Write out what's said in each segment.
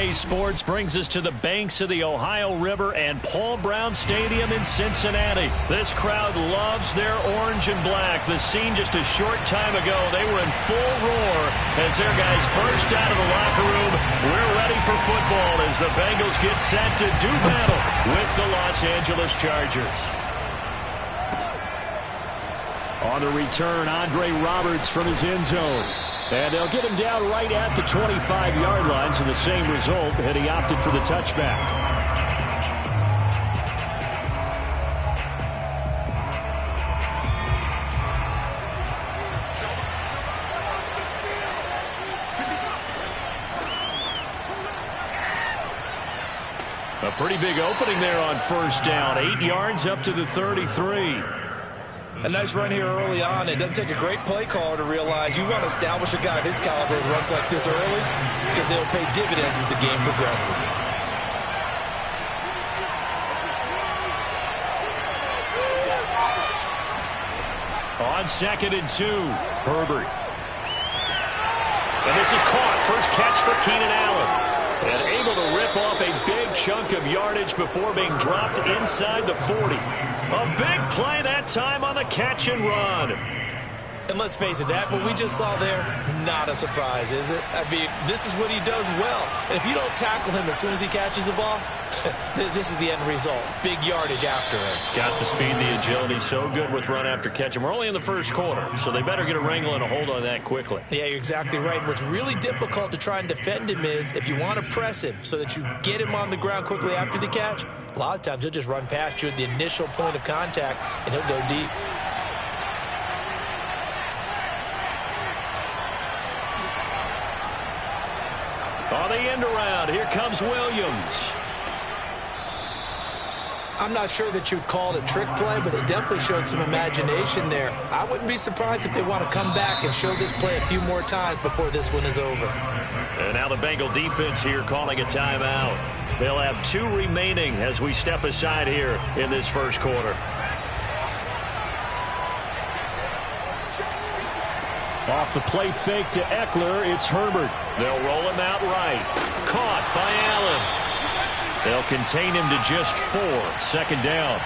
Today Sports brings us to the banks of the Ohio River and Paul Brown Stadium in Cincinnati. This crowd loves their orange and black. The scene just a short time ago, they were in full roar as their guys burst out of the locker room. We're ready for football as the Bengals get set to do battle with the Los Angeles Chargers. On the return, Andre Roberts from his end zone. And they'll get him down right at the 25-yard line, so the same result had he opted for the touchback. A pretty big opening there on first down. 8 yards up to the 33. A nice run here early on. It doesn't take a great play caller to realize you want to establish a guy of his caliber who runs like this early because they'll pay dividends as the game progresses. On 2nd and 2, Herbert. And this is caught. First catch for Keenan Allen. And able to rip off a big chunk of yardage before being dropped inside the 40. A big play that time on the catch and run. And let's face it, that what we just saw there, not a surprise, is it? I mean, this is what he does well. And if you don't tackle him as soon as he catches the ball, this is the end result. Big yardage after it. Got the speed, the agility, so good with run after catch. And we're only in the first quarter, so they better get a wrangle and a hold on that quickly. Yeah, you're exactly right. And what's really difficult to try and defend him is if you want to press him so that you get him on the ground quickly after the catch, a lot of times he'll just run past you at the initial point of contact, and he'll go deep. On the end around, here comes Williams. I'm not sure that you'd call it a trick play, but they definitely showed some imagination there. I wouldn't be surprised if they want to come back and show this play a few more times before this one is over. And now the Bengal defense here calling a timeout. They'll have 2 remaining as we step aside here in this first quarter. Off the play fake to Eckler, it's Herbert. They'll roll him out right. Caught by Allen. They'll contain him to just 4. 2nd down.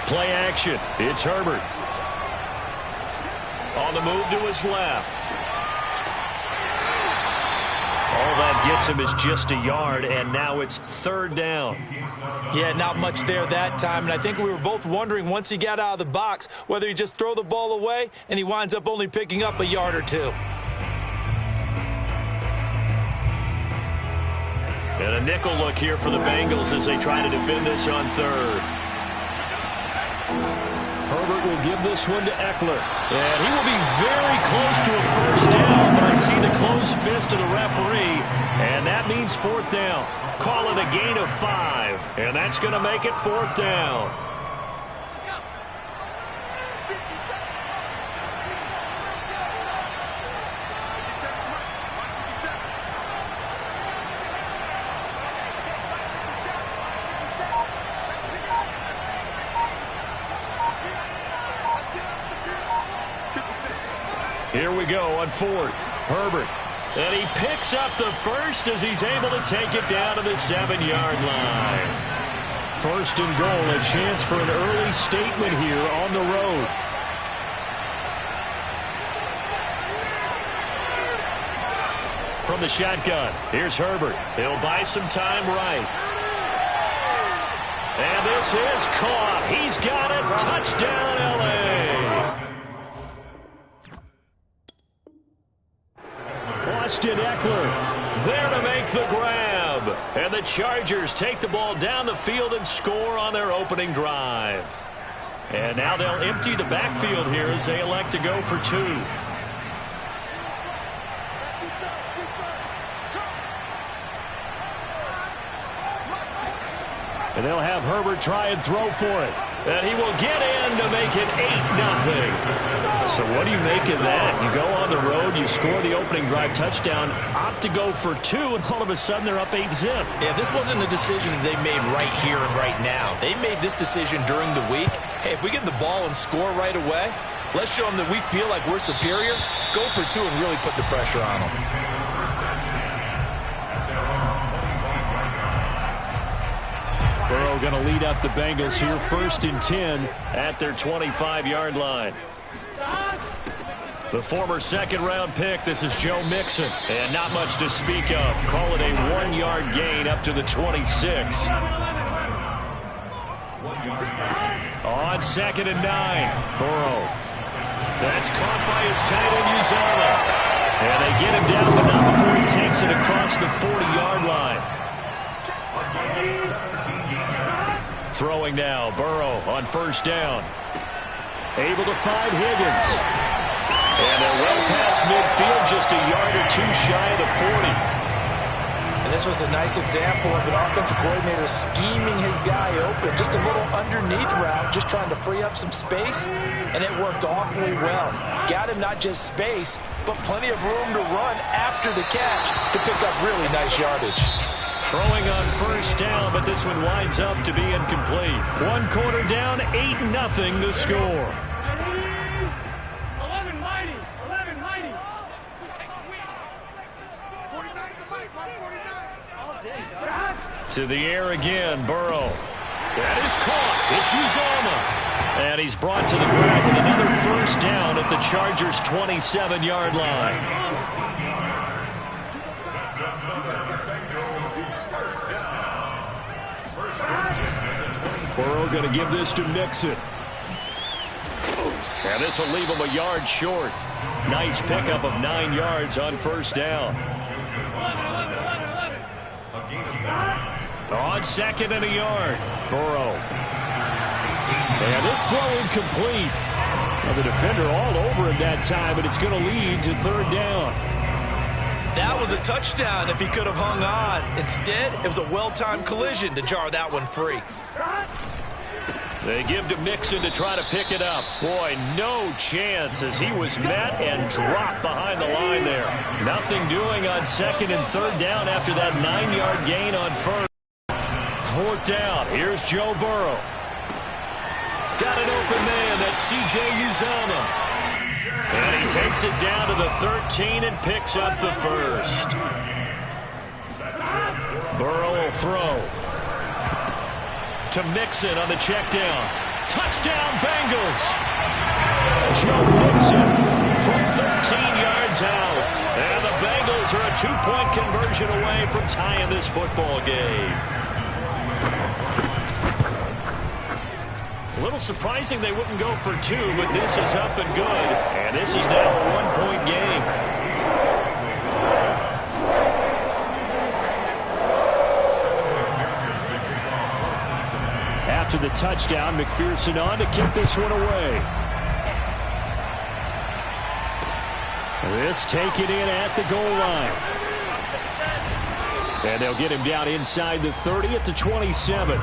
Play action. It's Herbert. On the move to his left. All that gets him is just a yard, and now it's 3rd down. Yeah, not much there that time, and I think we were both wondering once he got out of the box whether he just throw the ball away and he winds up only picking up a yard or 2. And a nickel look here for the Bengals as they try to defend this on 3rd. Herbert will give this one to Eckler. And he will be very close to a first down, but I see the closed fist of the referee, and that means 4th down. Call it a gain of 5, and that's going to make it 4th down. Here we go on 4th. Herbert. And he picks up the first as he's able to take it down to the 7-yard line. 1st and goal, a chance for an early statement here on the road. From the shotgun, here's Herbert. He'll buy some time right. And this is caught. He's got it. Touchdown, L.A. Austin Eckler there to make the grab. And the Chargers take the ball down the field and score on their opening drive. And now they'll empty the backfield here as they elect to go for 2. And they'll have Herbert try and throw for it. And he will get in to make it 8-0. So what do you make of that? You go on the road, you score the opening drive touchdown, opt to go for 2, and all of a sudden they're up 8-0. Yeah, this wasn't a decision they made right here and right now. They made this decision during the week. Hey, if we get the ball and score right away, Let's show them that we feel like we're superior. Go for two and really put the pressure on them. Burrow going to lead up the Bengals here, 1st and 10 at their 25-yard line. The former second-round pick, this is Joe Mixon. And not much to speak of. Call it a 1-yard gain up to the 26. On 2nd and 9, Burrow. That's caught by his tight end, Uzomah. And they get him down, but not before he takes it across the 40-yard line. Throwing now, Burrow on 1st down. Able to find Higgins. And they're well past midfield, just a yard or two shy of the 40. And this was a nice example of an offensive coordinator scheming his guy open. Just a little underneath route, just trying to free up some space, and it worked awfully well. Got him not just space, but plenty of room to run after the catch to pick up really nice yardage. Throwing on 1st down, but this one winds up to be incomplete. 1 quarter down, 8-0 the score. To the air again, Burrow. That is caught. It's Uzomah. And he's brought to the ground with another 1st down at the Chargers' 27-yard line. Burrow going to give this to Mixon. And this will leave him a yard short. Nice pickup of 9 yards on 1st down. On 2nd and a yard, Burrow. And this throw incomplete. Well, the defender all over him that time, but it's going to lead to 3rd down. That was a touchdown if he could have hung on. Instead, it was a well-timed collision to jar that one free. They give to Mixon to try to pick it up. Boy, no chance as he was met and dropped behind the line there. Nothing doing on 2nd and 3rd down after that 9-yard gain on 1st. 4th down. Here's Joe Burrow. Got an open man. That's C.J. Uzomah. And he takes it down to the 13 and picks up the 1st. Burrow will throw. To Mixon on the check down. Touchdown, Bengals. Joe Mixon from 13 yards out. And the Bengals are a 2-point conversion away from tying this football game. A little surprising they wouldn't go for 2, but this is up and good. And this is now a 1-point game. After the touchdown, McPherson on to kick this one away. This taken in at the goal line. And they'll get him down inside the 30 at the 27.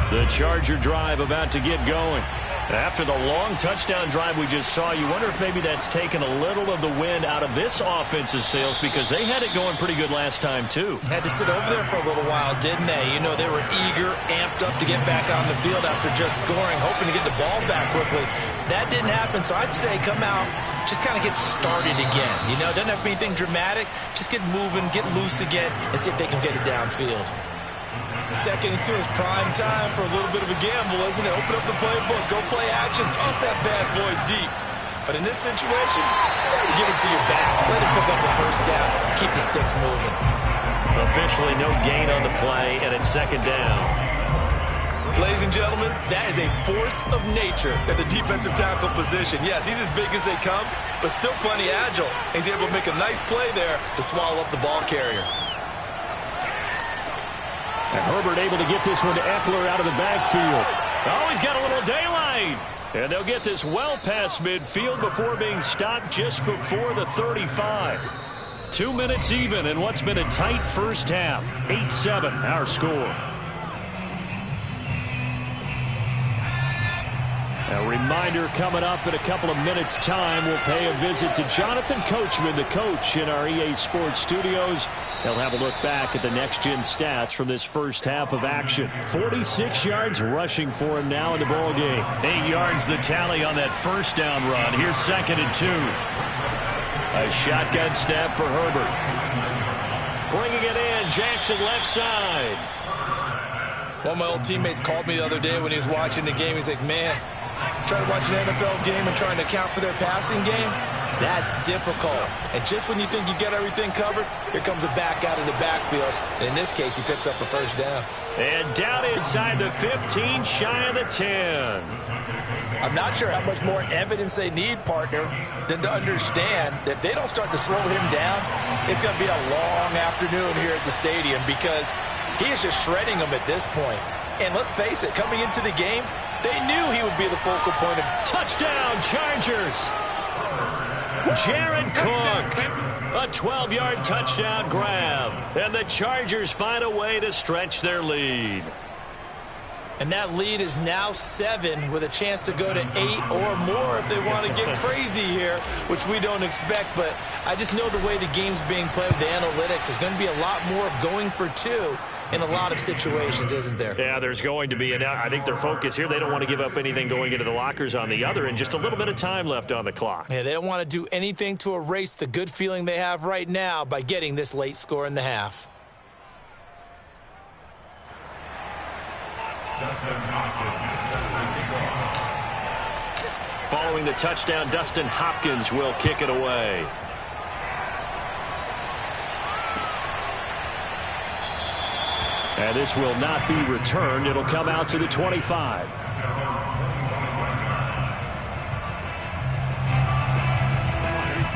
The Charger drive about to get going. After the long touchdown drive we just saw, you wonder if maybe that's taken a little of the wind out of this offense's sails because they had it going pretty good last time, too. Had to sit over there for a little while, didn't they? You know, they were eager, amped up to get back on the field after just scoring, hoping to get the ball back quickly. That didn't happen, so I'd say come out, just kind of get started again. You know, doesn't have to be anything dramatic. Just get moving, get loose again, and see if they can get it downfield. 2nd and 2 is prime time for a little bit of a gamble, isn't it? Open up the playbook, go play action, toss that bad boy deep. But in this situation, give it to your back. Let him pick up a 1st down. Keep the sticks moving. Officially no gain on the play, and it's 2nd down. Ladies and gentlemen, that is a force of nature at the defensive tackle position. Yes, he's as big as they come, but still plenty agile. He's able to make a nice play there to swallow up the ball carrier. And Herbert able to get this one to Eckler out of the backfield. Oh, he's got a little daylight. And they'll get this well past midfield before being stopped just before the 35. 2 minutes even in what's been a tight first half. 8-7 our score. A reminder coming up in a couple of minutes' time. We'll pay a visit to Jonathan Coachman, the coach in our EA Sports studios. They'll have a look back at the next-gen stats from this first half of action. 46 yards rushing for him now in the ballgame. 8 yards the tally on that first down run. Here's 2nd and 2. A shotgun snap for Herbert. Bringing it in, Jackson left side. One of my old teammates called me the other day when he was watching the game. He's like, man, trying to watch an NFL game and trying to account for their passing game, that's difficult. And just when you think you get everything covered, here comes a back out of the backfield. And in this case, he picks up a first down. And down inside the 15, shy of the 10. I'm not sure how much more evidence they need, partner, than to understand that if they don't start to slow him down, it's going to be a long afternoon here at the stadium because he is just shredding them at this point. And let's face it, coming into the game, they knew he would be the focal point of touchdown Chargers. Jared Cook, a 12-yard touchdown grab. And the Chargers find a way to stretch their lead. And that lead is now 7 with a chance to go to 8 or more if they want to get crazy here, which we don't expect. But I just know the way the game's being played with the analytics, there's going to be a lot more of going for 2 in a lot of situations, isn't there? Yeah, there's going to be. And I think their focus here, they don't want to give up anything going into the lockers on the other, and just a little bit of time left on the clock. Yeah, they don't want to do anything to erase the good feeling they have right now by getting this late score in the half. Following the touchdown, Dustin Hopkins will kick it away. And this will not be returned. It'll come out to the 25.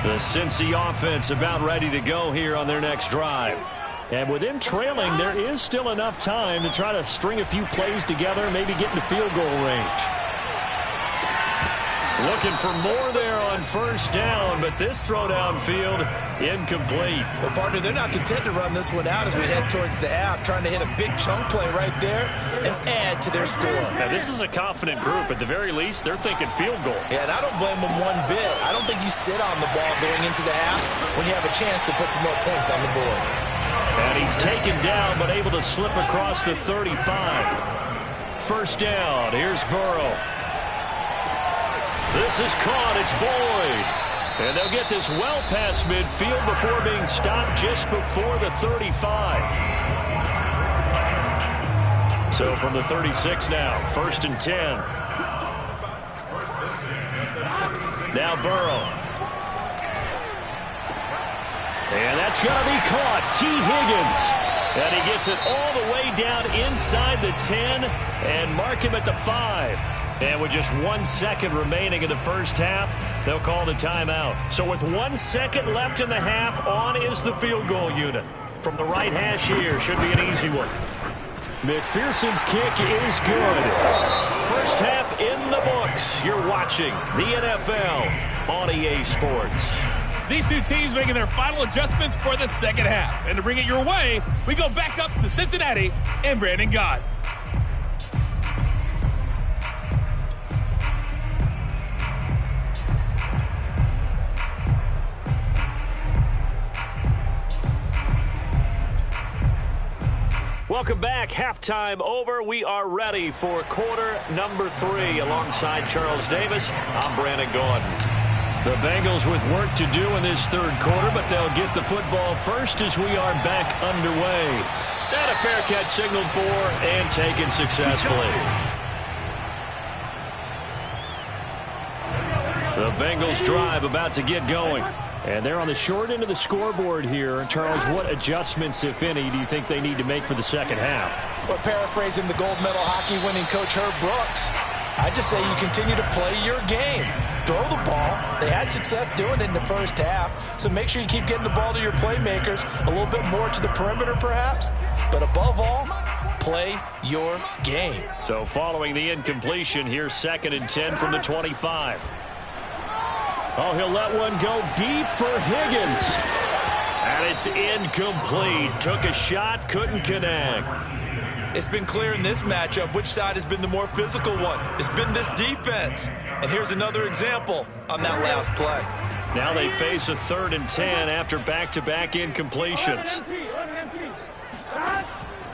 The Cincy offense about ready to go here on their next drive. And with them trailing, there is still enough time to try to string a few plays together, maybe get into field goal range. Looking for more there on first down, but this throw downfield incomplete. Well, partner, they're not content to run this one out as we head towards the half, trying to hit a big chunk play right there and add to their score. Now, this is a confident group. At the very least, they're thinking field goal. Yeah, and I don't blame them one bit. I don't think you sit on the ball going into the half when you have a chance to put some more points on the board. And he's taken down, but able to slip across the 35. First down. Here's Burrow. This is caught. It's Boyd. And they'll get this well past midfield before being stopped just before the 35. So from the 36 now, 1st and 10. Now Burrow. And that's going to be caught. T. Higgins. And he gets it all the way down inside the 10 and mark him at the 5. And with just 1 second remaining in the first half, they'll call the timeout. So with 1 second left in the half, on is the field goal unit. From the right hash here, should be an easy one. McPherson's kick is good. First half in the books. You're watching the NFL on EA Sports. These two teams making their final adjustments for the second half. And to bring it your way, we go back up to Cincinnati and Brandon Gott. Welcome back. Halftime over. We are ready for quarter number 3. Alongside Charles Davis, I'm Brandon Gaudin. The Bengals with work to do in this third quarter, but they'll get the football first as we are back underway. And a fair catch signaled for and taken successfully. The Bengals drive about to get going. And they're on the short end of the scoreboard here. Charles, what adjustments, if any, do you think they need to make for the second half? Well, paraphrasing the gold medal hockey winning coach Herb Brooks, I just say you continue to play your game. Throw the ball. They had success doing it in the first half, so make sure you keep getting the ball to your playmakers, a little bit more to the perimeter perhaps, but above all, play your game. So following the incompletion, here's 2nd and 10 from the 25. Oh, he'll let one go deep for Higgins. And it's incomplete. Took a shot, couldn't connect. It's been clear in this matchup which side has been the more physical one. It's been this defense. And here's another example on that last play. Now they face a 3rd and 10 after back-to-back incompletions.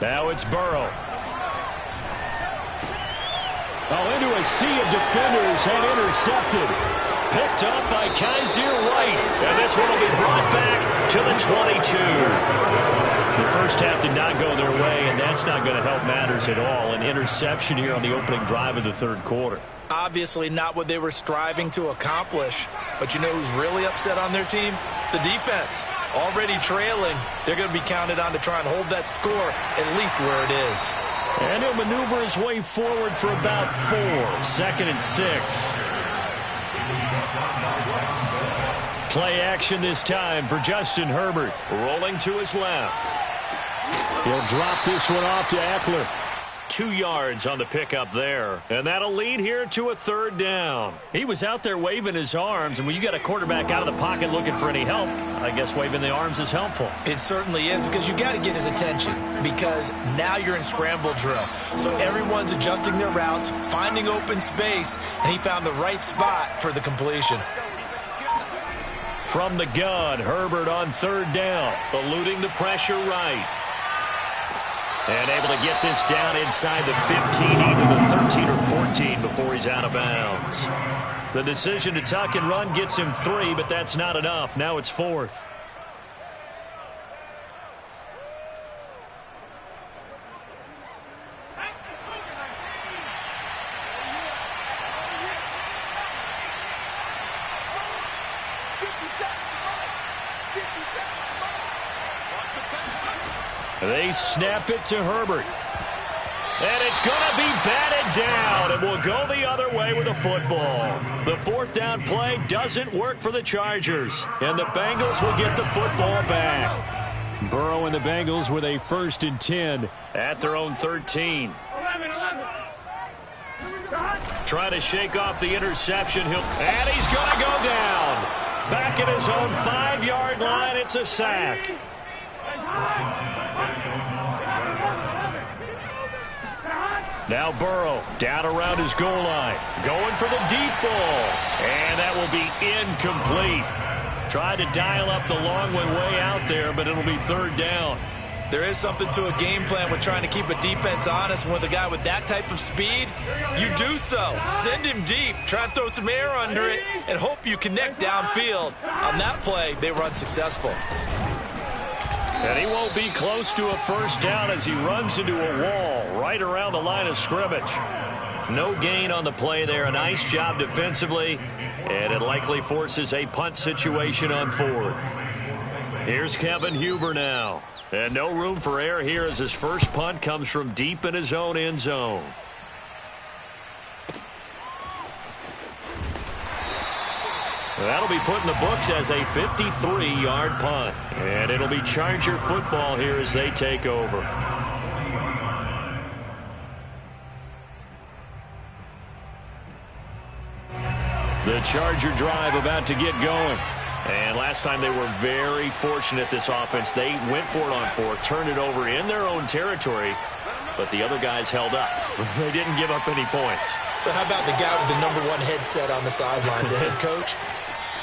Now it's Burrow. Into a sea of defenders and intercepted. Picked up by Kaiser White. And this one will be brought back to the 22. The first half did not go their way, and that's not going to help matters at all. An interception here on the opening drive of the 3rd quarter. Obviously not what they were striving to accomplish. But you know who's really upset on their team? The defense. Already trailing. They're going to be counted on to try and hold that score at least where it is. And he'll maneuver his way forward for about 4. 2nd and 6. Play action this time for Justin Herbert. Rolling to his left. He'll drop this one off to Eckler. 2 yards on the pickup there. And that'll lead here to a 3rd down. He was out there waving his arms, and when you got a quarterback out of the pocket looking for any help, I guess waving the arms is helpful. It certainly is, because you got to get his attention, because now you're in scramble drill. So everyone's adjusting their routes, finding open space, and he found the right spot for the completion. From the gun, Herbert on 3rd down, eluding the pressure right. And able to get this down inside the 15, either the 13 or 14 before he's out of bounds. The decision to tuck and run gets him 3, but that's not enough. Now it's 4th. They snap it to Herbert. And it's going to be batted down, and will go the other way with the football. The 4th down play doesn't work for the Chargers, and the Bengals will get the football back. Burrow and the Bengals with a 1st and 10 at their own 13. Trying to shake off the interception. And he's going to go down. Back at his own 5-yard line, it's a sack. Now Burrow down around his goal line. Going for the deep ball. And that will be incomplete. Tried to dial up the long one way out there, but it'll be 3rd down. There is something to a game plan with trying to keep a defense honest. With a guy with that type of speed, you do so. Send him deep. Try and throw some air under it and hope you connect downfield. On that play, they were unsuccessful. And he won't be close to a 1st down as he runs into a wall right around the line of scrimmage. No gain on the play there. A nice job defensively, and it likely forces a punt situation on 4th. Here's Kevin Huber now. And no room for error here as his first punt comes from deep in his own end zone. That'll be put in the books as a 53-yard punt. And it'll be Charger football here as they take over. The Charger drive about to get going. And last time they were very fortunate, this offense. They went for it on 4th, turned it over in their own territory, but the other guys held up. They didn't give up any points. So how about the guy with the number 1 headset on the sidelines, the head coach?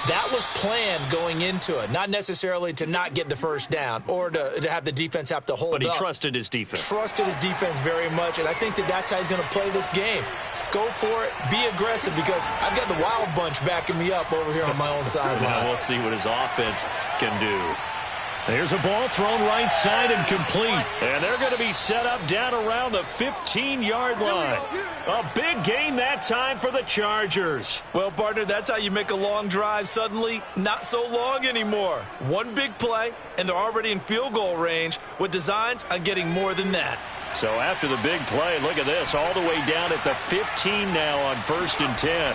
That was planned going into it, not necessarily to not get the 1st down or to have the defense have to hold up. But he trusted his defense. Trusted his defense very much, and I think that's how he's going to play this game. Go for it. Be aggressive, because I've got the Wild Bunch backing me up over here on my own sideline. Now we'll see what his offense can do. Here's a ball thrown right side and complete. And they're going to be set up down around the 15-yard line. A big gain that time for the Chargers. Well, partner, that's how you make a long drive suddenly not so long anymore. One big play, and they're already in field goal range with designs on getting more than that. So after the big play, look at this, all the way down at the 15 now on 1st and 10.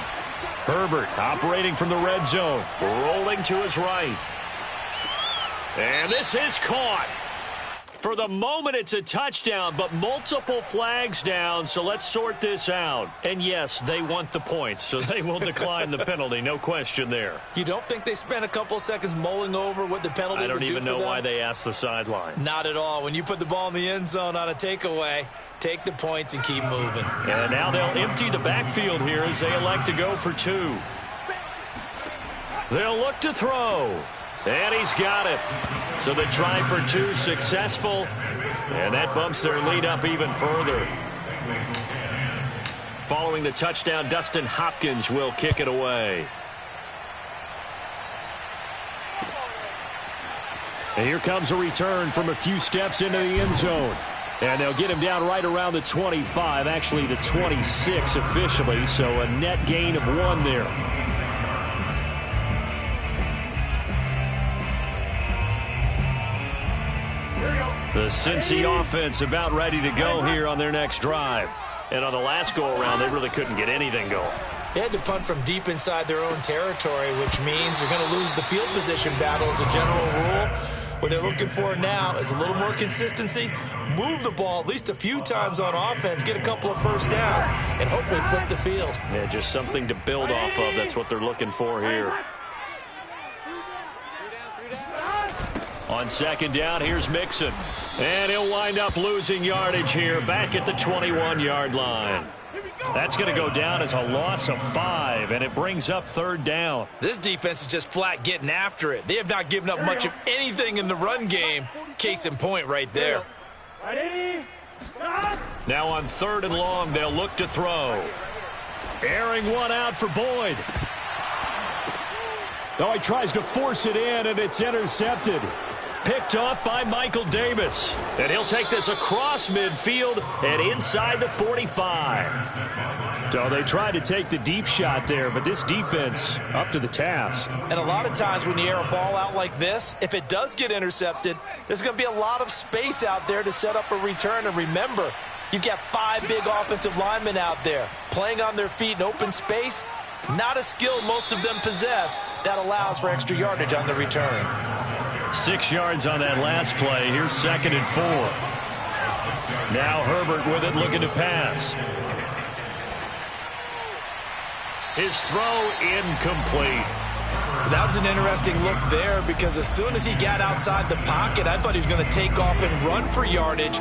Herbert operating from the red zone, rolling to his right. And this is caught. For the moment, it's a touchdown, but multiple flags down, so let's sort this out. And yes, they want the points, so they will decline the penalty, no question there. You don't think they spent a couple of seconds mulling over what the penalty would do for them? I don't even know why they asked the sideline. Not at all. When you put the ball in the end zone on a takeaway, Take the points and keep moving. And now they'll empty the backfield here as they elect to go for 2. They'll look to throw. And he's got it. So the try for 2 successful. And that bumps their lead up even further. Following the touchdown, Dustin Hopkins will kick it away. And here comes a return from a few steps into the end zone. And they'll get him down right around the 25, actually the 26 officially, so a net gain of 1 there. The Cincy offense about ready to go here on their next drive. And on the last go-around, they really couldn't get anything going. They had to punt from deep inside their own territory, which means they're going to lose the field position battle as a general rule. What they're looking for now is a little more consistency, move the ball at least a few times on offense, get a couple of first downs, and hopefully flip the field. Yeah, just something to build off of. That's what they're looking for here. On second down, here's Mixon. And he'll wind up losing yardage here back at the 21-yard line. That's going to go down as a loss of 5, and it brings up third down. This defense is just flat getting after it. They have not given up much of anything in the run game. Case in point right there. Now on 3rd and long, they'll look to throw. Airing one out for Boyd. Oh, he tries to force it in, and it's intercepted. Picked off by Michael Davis. And he'll take this across midfield and inside the 45. So they tried to take the deep shot there, but this defense up to the task. And a lot of times when you air a ball out like this, if it does get intercepted, there's going to be a lot of space out there to set up a return. And remember, you've got 5 big offensive linemen out there playing on their feet in open space. Not a skill most of them possess that allows for extra yardage on the return. 6 yards on that last play. Here's 2nd and 4. Now Herbert with it, looking to pass. His throw incomplete. That was an interesting look there because as soon as he got outside the pocket, I thought he was going to take off and run for yardage.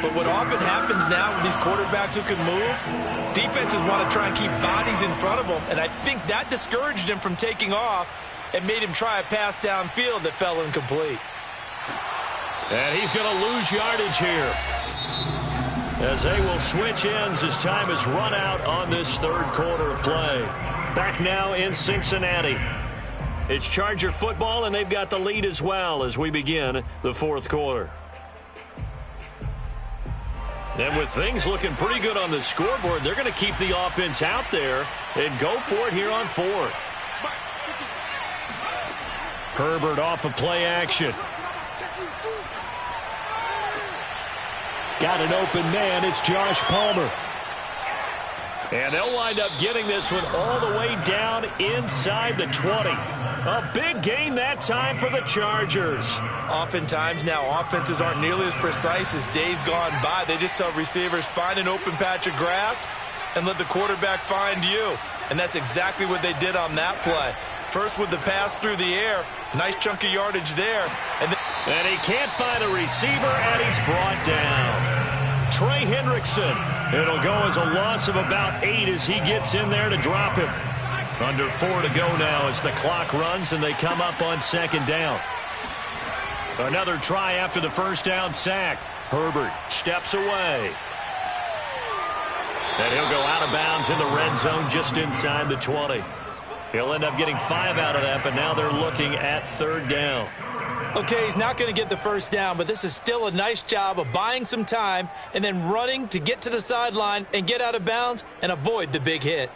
But what often happens now with these quarterbacks who can move, defenses want to try and keep bodies in front of them, and I think that discouraged him from taking off and made him try a pass downfield that fell incomplete. And he's going to lose yardage here as they will switch ends as time is run out on this 3rd quarter of play. Back now in Cincinnati. It's Charger football, and they've got the lead as well as we begin the 4th quarter. And with things looking pretty good on the scoreboard, they're going to keep the offense out there and go for it here on 4th. Herbert off of play action. Got an open man. It's Josh Palmer. And they'll wind up getting this one all the way down inside the 20. A big gain that time for the Chargers. Oftentimes now offenses aren't nearly as precise as days gone by. They just saw receivers find an open patch of grass and let the quarterback find you. And that's exactly what they did on that play. First with the pass through the air. Nice chunk of yardage there. And he can't find a receiver, and he's brought down. Trey Hendrickson. It'll go as a loss of about 8 as he gets in there to drop him. Under 4 to go now as the clock runs, and they come up on 2nd down. Another try after the first down sack. Herbert steps away. And he'll go out of bounds in the red zone just inside the 20. He'll end up getting 5 out of that, but now they're looking at 3rd down. Okay, he's not going to get the first down, but this is still a nice job of buying some time and then running to get to the sideline and get out of bounds and avoid the big hit.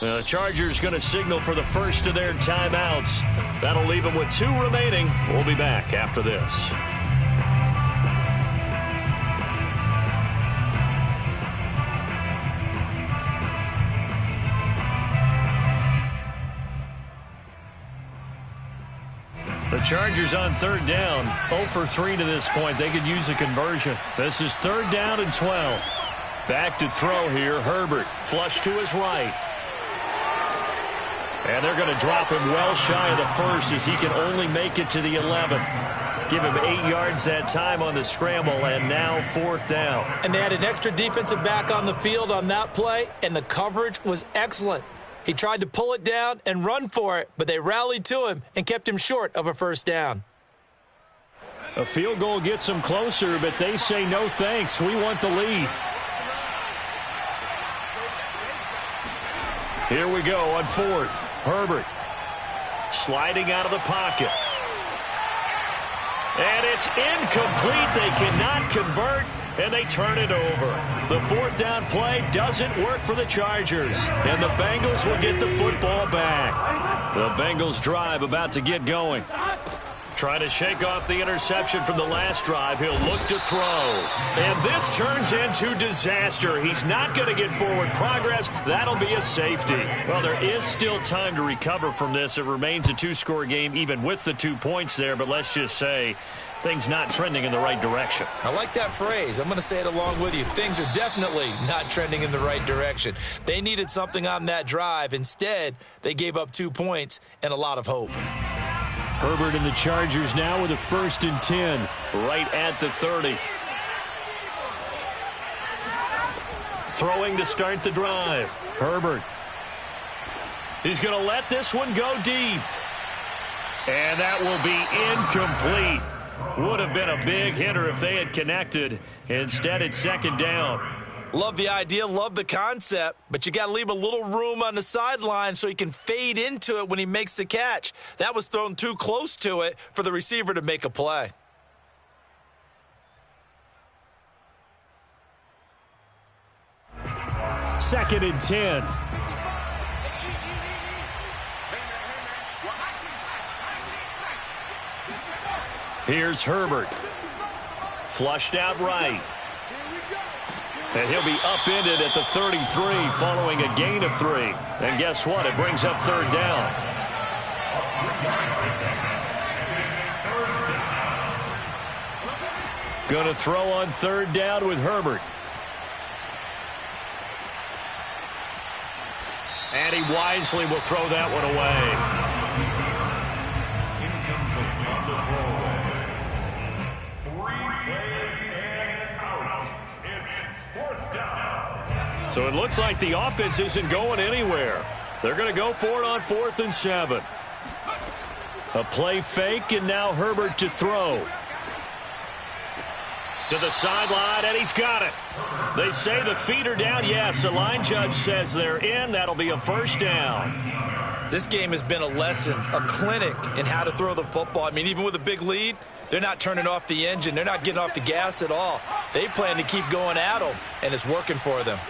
The Chargers going to signal for the first of their timeouts. That'll leave them with 2 remaining. We'll be back after this. The Chargers on third down, 0 for 3 to this point. They could use a conversion. This is third down and 12. Back to throw here. Herbert, flush to his right. And they're going to drop him well shy of the first as he can only make it to the 11. Give him 8 yards that time on the scramble, and now fourth down. And they had an extra defensive back on the field on that play, and the coverage was excellent. He tried to pull it down and run for it, but they rallied to him and kept him short of a first down. A field goal gets them closer, but they say no thanks. We want the lead. Here we go on fourth. Herbert sliding out of the pocket. And it's incomplete. They cannot convert, and they turn it over. The fourth down play doesn't work for the Chargers, and the Bengals will get the football back. The Bengals drive about to get going. Trying to shake off the interception from the last drive. He'll look to throw. And this turns into disaster. He's not going to get forward progress. That'll be a safety. Well, there is still time to recover from this. It remains a two-score game even with the 2 points there. But let's just say things not trending in the right direction. I like that phrase. I'm going to say it along with you. Things are definitely not trending in the right direction. They needed something on that drive. Instead, they gave up 2 points and a lot of hope. Herbert and the Chargers now with a 1st and 10, right at the 30. Throwing to start the drive. Herbert. He's going to let this one go deep. And that will be incomplete. Would have been a big hitter if they had connected. Instead, it's second down. Love the idea, love the concept, but you got to leave a little room on the sideline so he can fade into it when he makes the catch. That was thrown too close to it for the receiver to make a play. Second and 10. Here's Herbert. Flushed out right. And he'll be upended at the 33 following a gain of 3. And guess what? It brings up third down. Going to throw on third down with Herbert. And he wisely will throw that one away. So it looks like the offense isn't going anywhere. They're going to go for it on 4th and 7. A play fake, and now Herbert to throw. To the sideline, and he's got it. They say the feet are down. Yes, the line judge says they're in. That'll be a first down. This game has been a lesson, a clinic in how to throw the football. I mean, even with a big lead, they're not turning off the engine. They're not getting off the gas at all. They plan to keep going at them, and it's working for them.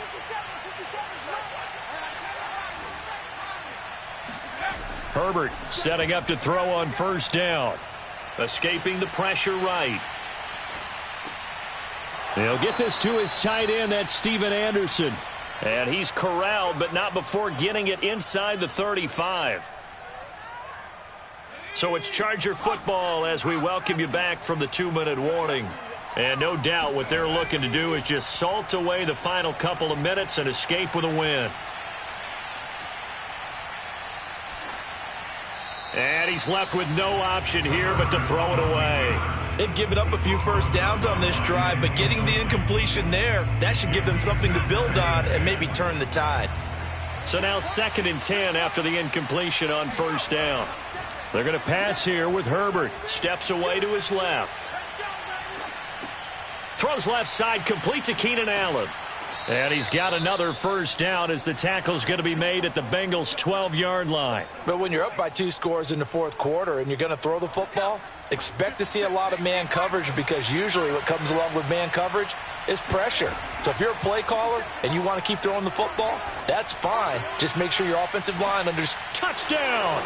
Herbert setting up to throw on first down. Escaping the pressure right. He'll get this to his tight end, that's Steven Anderson. And he's corralled, but not before getting it inside the 35. So it's Charger football as we welcome you back from the 2-minute warning. And no doubt what they're looking to do is just salt away the final couple of minutes and escape with a win. And he's left with no option here but to throw it away. They've given up a few first downs on this drive, but getting the incompletion there, that should give them something to build on and maybe turn the tide. So now 2nd and 10 after the incompletion on first down. They're going to pass here with Herbert. Steps away to his left. Throws left side, complete to Keenan Allen. And he's got another first down as the tackle's going to be made at the Bengals' 12-yard line. But when you're up by 2 scores in the fourth quarter and you're going to throw the football, expect to see a lot of man coverage because usually what comes along with man coverage is pressure. So if you're a play caller and you want to keep throwing the football, that's fine. Just make sure your offensive line understands. Touchdown!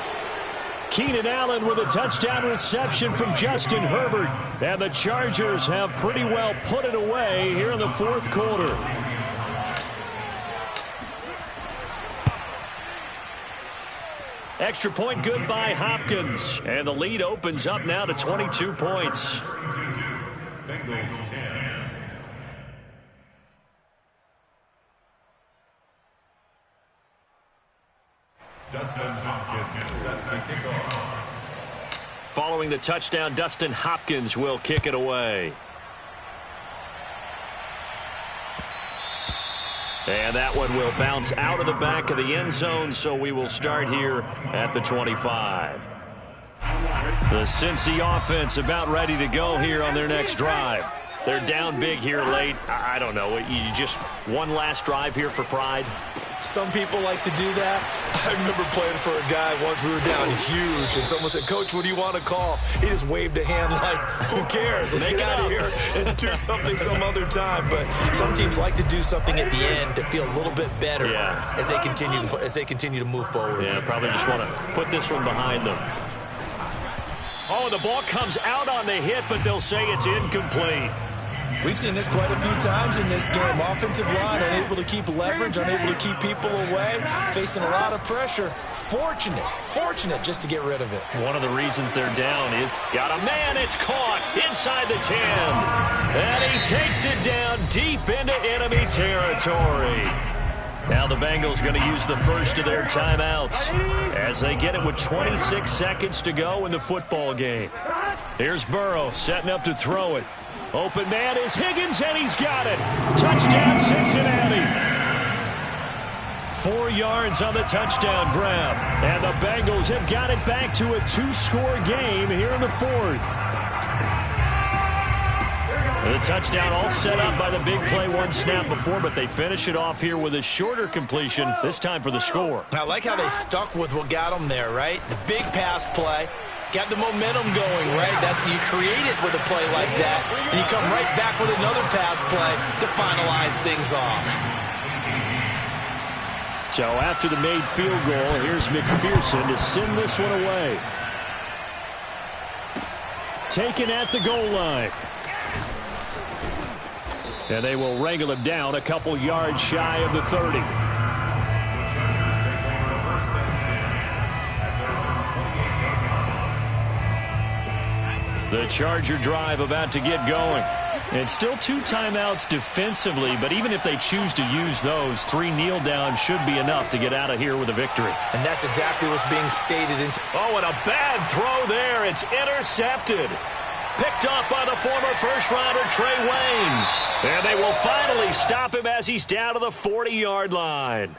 Keenan Allen with a touchdown reception from Justin Herbert. And the Chargers have pretty well put it away here in the fourth quarter. Extra point good by Hopkins. And the lead opens up now to 22 points. Bengals 10. Dustin Hopkins set to kick off. Following the touchdown, Dustin Hopkins will kick it away. And that one will bounce out of the back of the end zone, so we will start here at the 25. The Cincy offense about ready to go here on their next drive. They're down big here late. I don't know. You just one last drive here for pride? Some people like to do that. I remember playing for a guy once. We were down huge, and someone said, "Coach, what do you want to call?" He just waved a hand like, "Who cares? Let's get out of here and do something some other time." But some teams like to do something at the end to feel a little bit better as they continue to move forward. Yeah, probably just want to put this one behind them. Oh, the ball comes out on the hit, but they'll say it's incomplete. We've seen this quite a few times in this game. Offensive line unable to keep leverage, unable to keep people away, facing a lot of pressure. Fortunate just to get rid of it. One of the reasons they're down is got a man. It's caught inside the 10. And he takes it down deep into enemy territory. Now the Bengals going to use the first of their timeouts as they get it with 26 seconds to go in the football game. Here's Burrow setting up to throw it. Open man is Higgins, and he's got it. Touchdown, Cincinnati. 4 yards on the touchdown grab. And the Bengals have got it back to a 2-score game here in the fourth. The touchdown all set up by the big play one snap before, but they finish it off here with a shorter completion, this time for the score. I like how they stuck with what got them there, right? The big pass play. Got the momentum going, right? You create it with a play like that, and you come right back with another pass play to finalize things off. So after the made field goal, here's McPherson to send this one away. Taken at the goal line. And they will wrangle him down a couple yards shy of the 30. The Charger drive about to get going. And still 2 timeouts defensively, but even if they choose to use those, 3 kneel downs should be enough to get out of here with a victory. And that's exactly what's being stated. Oh, and a bad throw there. It's intercepted. Picked off by the former first-rounder Trey Waynes. And they will finally stop him as he's down to the 40-yard line.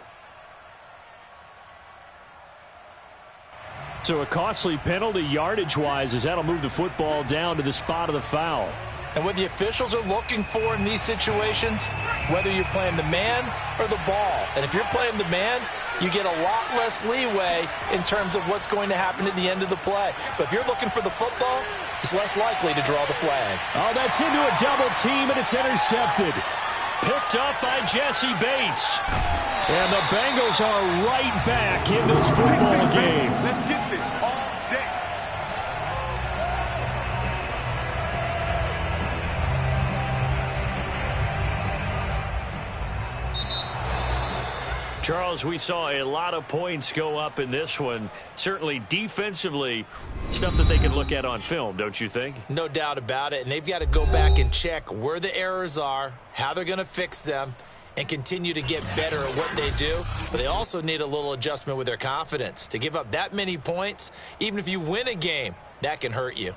So a costly penalty yardage-wise as that'll move the football down to the spot of the foul. And what the officials are looking for in these situations, whether you're playing the man or the ball. And if you're playing the man, you get a lot less leeway in terms of what's going to happen at the end of the play. But if you're looking for the football, it's less likely to draw the flag. Oh, that's into a double team, and it's intercepted. Picked up by Jesse Bates. And the Bengals are right back in this football game. Let's get this all day. Charles, we saw a lot of points go up in this one. Certainly defensively, stuff that they can look at on film, don't you think? No doubt about it. And they've got to go back and check where the errors are, how they're going to fix them, and continue to get better at what they do. But they also need a little adjustment with their confidence. To give up that many points, even if you win a game, that can hurt you.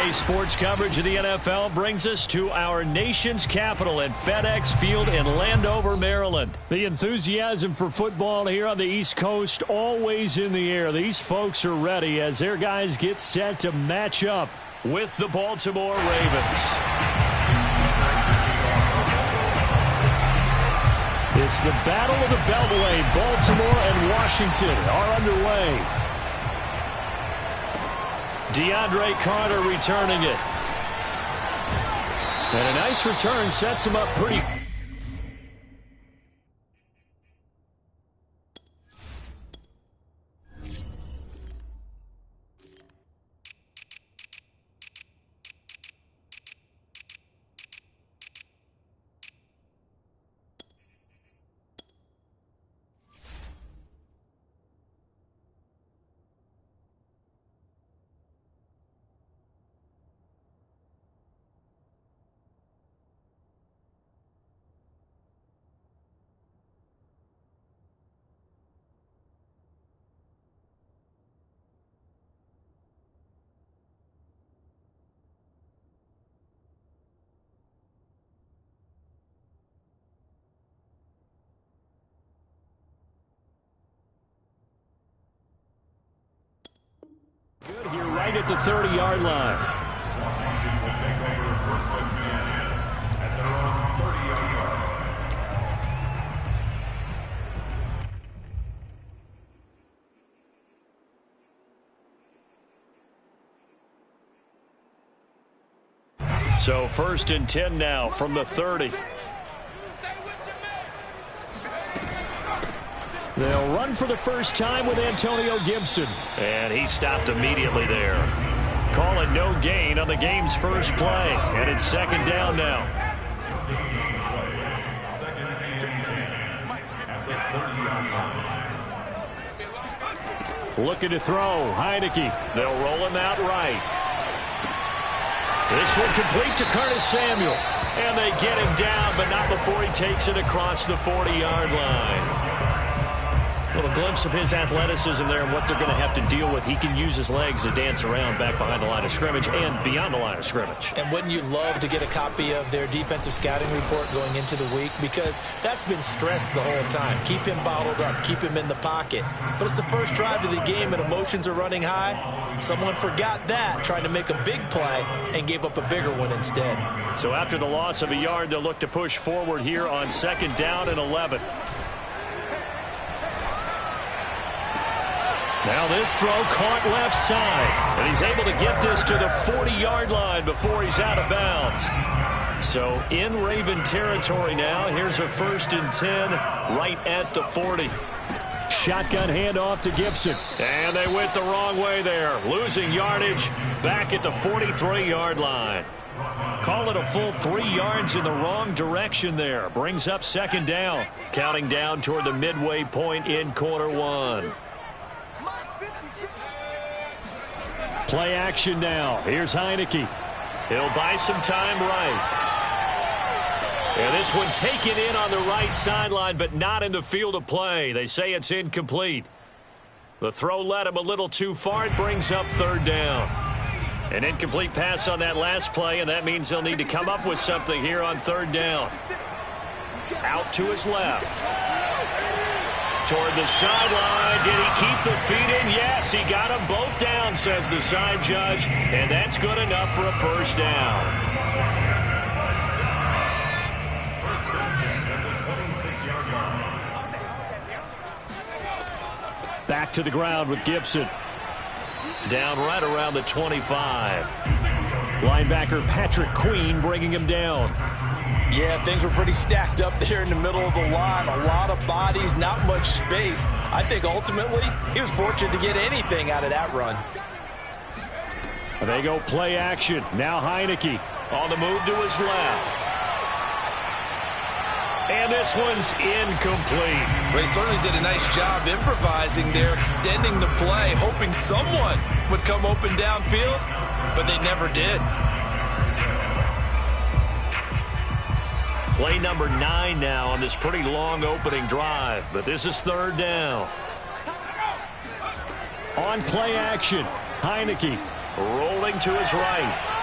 NBA sports coverage of the NFL brings us to our nation's capital at FedEx Field in Landover, Maryland. The enthusiasm for football here on the East Coast always in the air. These folks are ready as their guys get set to match up with the Baltimore Ravens. It's the Battle of the Beltway. Baltimore and Washington are underway. DeAndre Carter returning it. And a nice return sets him up pretty. Good here right at the 30-yard line. Washington will take over first and 10 at their own 30-yard line. So first and 10 now from the 30. They'll run for the first time with Antonio Gibson. And he stopped immediately there. Call it no gain on the game's first play. And it's second down now. Looking to throw. Heineke. They'll roll him out right. This one complete to Curtis Samuel. And they get him down, but not before he takes it across the 40-yard line. A little glimpse of his athleticism there and what they're going to have to deal with. He can use his legs to dance around back behind the line of scrimmage and beyond the line of scrimmage. And wouldn't you love to get a copy of their defensive scouting report going into the week? Because that's been stressed the whole time. Keep him bottled up. Keep him in the pocket. But it's the first drive of the game and emotions are running high. Someone forgot that, trying to make a big play and gave up a bigger one instead. So after the loss of a yard, they'll look to push forward here on second down and 11. Now this throw caught left side. And he's able to get this to the 40-yard line before he's out of bounds. So in Raven territory now. Here's a first and 10 right at the 40. Shotgun handoff to Gibson. And they went the wrong way there. Losing yardage back at the 43-yard line. Call it a full 3 yards in the wrong direction there. Brings up second down. Counting down toward the midway point in quarter one. Play action now. Here's Heineke. He'll buy some time right. And this one taken in on the right sideline, but not in the field of play. They say it's incomplete. The throw led him a little too far. It brings up third down. An incomplete pass on that last play, and that means they'll need to come up with something here on third down. Out to his left. Toward the sideline. Did he keep the feet in? Yes, he got them both down, says the side judge. And that's good enough for a first down. First and 10 at the 26-yard line. Back to the ground with Gibson. Down right around the 25. Linebacker Patrick Queen bringing him down. Yeah, things were pretty stacked up there in the middle of the line. A lot of bodies, not much space. I think ultimately he was fortunate to get anything out of that run. They go play action. Now Heineke on the move to his left. And this one's incomplete. They certainly did a nice job improvising there, extending the play, hoping someone would come open downfield, but they never did. Play number 9 now on this pretty long opening drive, but this is third down. On play action, Heineke rolling to his right.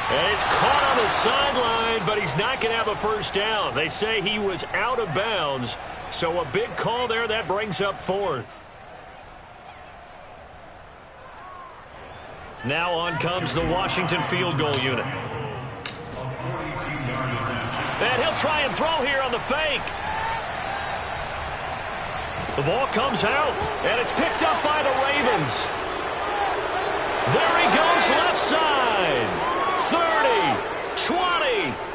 And he's caught on the sideline, but he's not going to have a first down. They say he was out of bounds, so a big call there. That brings up 4th. Now on comes the Washington field goal unit. And he'll try and throw here on the fake. The ball comes out, and it's picked up by the Ravens. There he goes left side. 30, 20,